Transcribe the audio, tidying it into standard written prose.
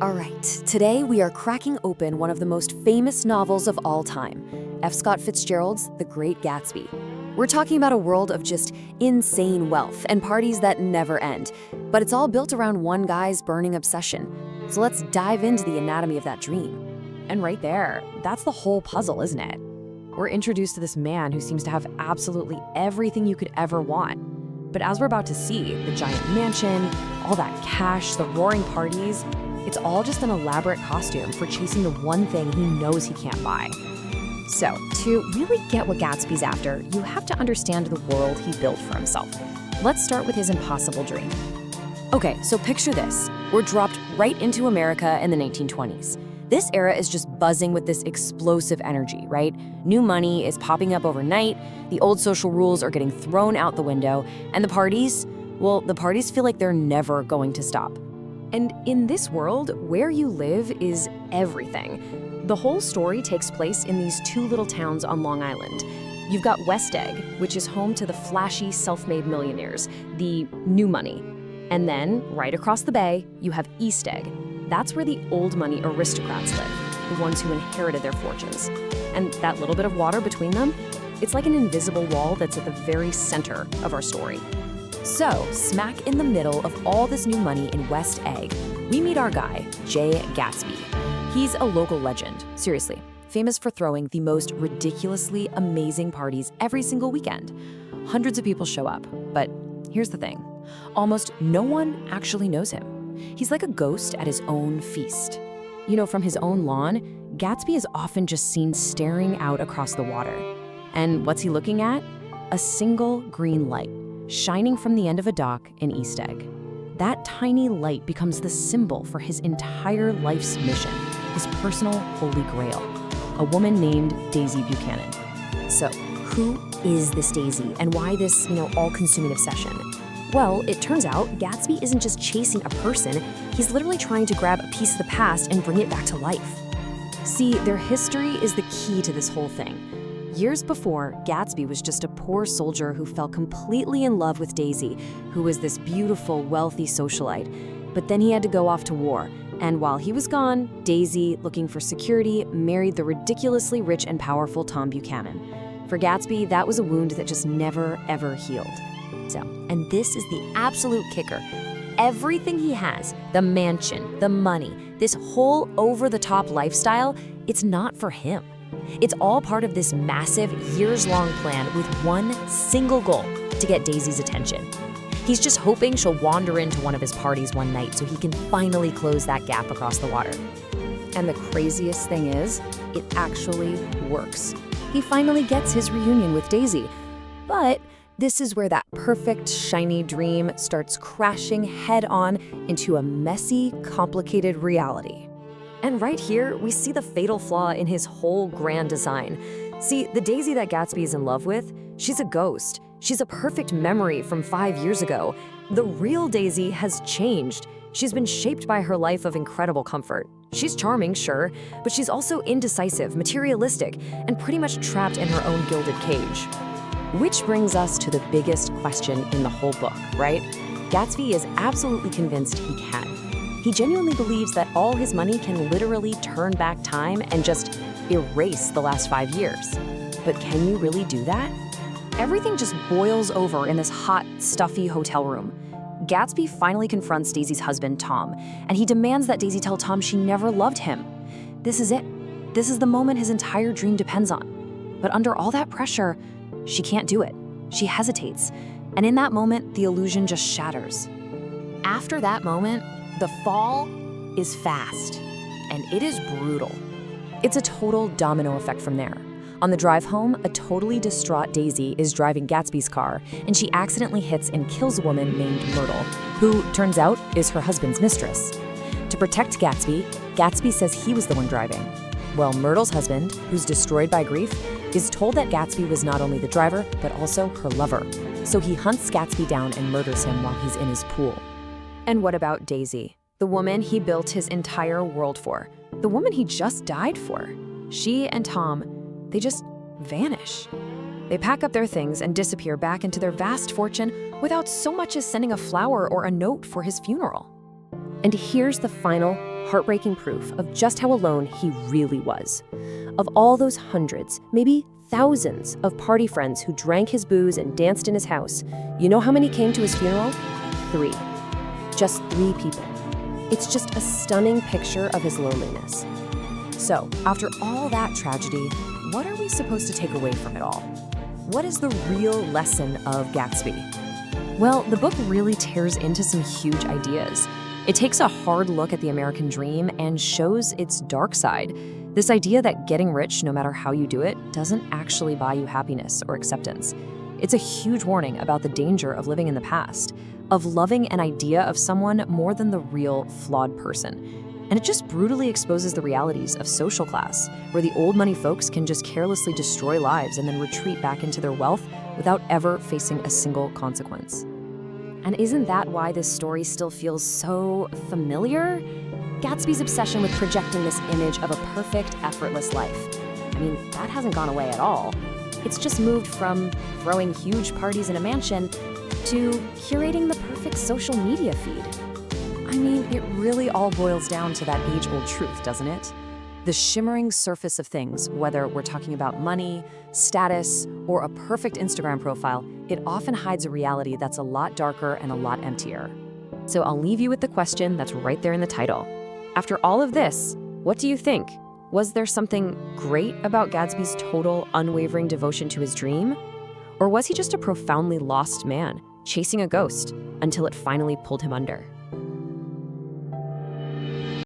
All right, today we are cracking open one of the most famous novels of all time, F. Scott Fitzgerald's The Great Gatsby. We're talking about a world of just insane wealth and parties that never end, but it's all built around one guy's burning obsession. So let's dive into the anatomy of that dream. And right there, that's the whole puzzle, isn't it? We're introduced to this man who seems to have absolutely everything you could ever want. But as we're about to see, the giant mansion, all that cash, the roaring parties, it's all just an elaborate costume for chasing the one thing he knows he can't buy. So, to really get what Gatsby's after, you have to understand the world he built for himself. Let's start with his impossible dream. Okay, so picture this. We're dropped right into America in the 1920s. This era is just buzzing with this explosive energy, right? New money is popping up overnight, the old social rules are getting thrown out the window, and the parties feel like they're never going to stop. And in this world, where you live is everything. The whole story takes place in these two little towns on Long Island. You've got West Egg, which is home to the flashy self-made millionaires, the new money. And then, right across the bay, you have East Egg. That's where the old money aristocrats live, the ones who inherited their fortunes. And that little bit of water between them, it's like an invisible wall that's at the very center of our story. So, smack in the middle of all this new money in West Egg, we meet our guy, Jay Gatsby. He's a local legend, seriously, famous for throwing the most ridiculously amazing parties every single weekend. Hundreds of people show up, but here's the thing. Almost no one actually knows him. He's like a ghost at his own feast. You know, from his own lawn, Gatsby is often just seen staring out across the water. And what's he looking at? A single green light, shining from the end of a dock in East Egg. That tiny light becomes the symbol for his entire life's mission, his personal holy grail, a woman named Daisy Buchanan. So, who is this Daisy, and why this, all-consuming obsession? Well, it turns out Gatsby isn't just chasing a person, he's literally trying to grab a piece of the past and bring it back to life. See, their history is the key to this whole thing. Years before, Gatsby was just a poor soldier who fell completely in love with Daisy, who was this beautiful, wealthy socialite. But then he had to go off to war, and while he was gone, Daisy, looking for security, married the ridiculously rich and powerful Tom Buchanan. For Gatsby, that was a wound that just never, ever healed. And this is the absolute kicker. Everything he has, the mansion, the money, this whole over-the-top lifestyle, it's not for him. It's all part of this massive, years-long plan with one single goal, to get Daisy's attention. He's just hoping she'll wander into one of his parties one night so he can finally close that gap across the water. And the craziest thing is, it actually works. He finally gets his reunion with Daisy. But this is where that perfect, shiny dream starts crashing head-on into a messy, complicated reality. And right here, we see the fatal flaw in his whole grand design. See, the Daisy that Gatsby is in love with, she's a ghost. She's a perfect memory from 5 years ago. The real Daisy has changed. She's been shaped by her life of incredible comfort. She's charming, sure, but she's also indecisive, materialistic, and pretty much trapped in her own gilded cage. Which brings us to the biggest question in the whole book, right? Gatsby is absolutely convinced he can. He genuinely believes that all his money can literally turn back time and just erase the last 5 years. But can you really do that? Everything just boils over in this hot, stuffy hotel room. Gatsby finally confronts Daisy's husband, Tom, and he demands that Daisy tell Tom she never loved him. This is it. This is the moment his entire dream depends on. But under all that pressure, she can't do it. She hesitates. And in that moment, the illusion just shatters. After that moment, the fall is fast, and it is brutal. It's a total domino effect from there. On the drive home, a totally distraught Daisy is driving Gatsby's car, and she accidentally hits and kills a woman named Myrtle, who, turns out, is her husband's mistress. To protect Gatsby, Gatsby says he was the one driving. Well, Myrtle's husband, who's destroyed by grief, is told that Gatsby was not only the driver, but also her lover. So he hunts Gatsby down and murders him while he's in his pool. And what about Daisy, the woman he built his entire world for, the woman he just died for? She and Tom, they just vanish. They pack up their things and disappear back into their vast fortune without so much as sending a flower or a note for his funeral. And here's the final, heartbreaking proof of just how alone he really was. Of all those hundreds, maybe thousands of party friends who drank his booze and danced in his house, you know how many came to his funeral? 3. Just 3 people. It's just a stunning picture of his loneliness. So, after all that tragedy, what are we supposed to take away from it all? What is the real lesson of Gatsby? Well, the book really tears into some huge ideas. It takes a hard look at the American dream and shows its dark side. This idea that getting rich, no matter how you do it, doesn't actually buy you happiness or acceptance. It's a huge warning about the danger of living in the past, of loving an idea of someone more than the real, flawed person. And it just brutally exposes the realities of social class, where the old money folks can just carelessly destroy lives and then retreat back into their wealth without ever facing a single consequence. And isn't that why this story still feels so familiar? Gatsby's obsession with projecting this image of a perfect, effortless life. I mean, that hasn't gone away at all. It's just moved from throwing huge parties in a mansion to curating the perfect social media feed. I mean, it really all boils down to that age-old truth, doesn't it? The shimmering surface of things, whether we're talking about money, status, or a perfect Instagram profile, it often hides a reality that's a lot darker and a lot emptier. So I'll leave you with the question that's right there in the title. After all of this, what do you think? Was there something great about Gatsby's total, unwavering devotion to his dream? Or was he just a profoundly lost man, chasing a ghost until it finally pulled him under?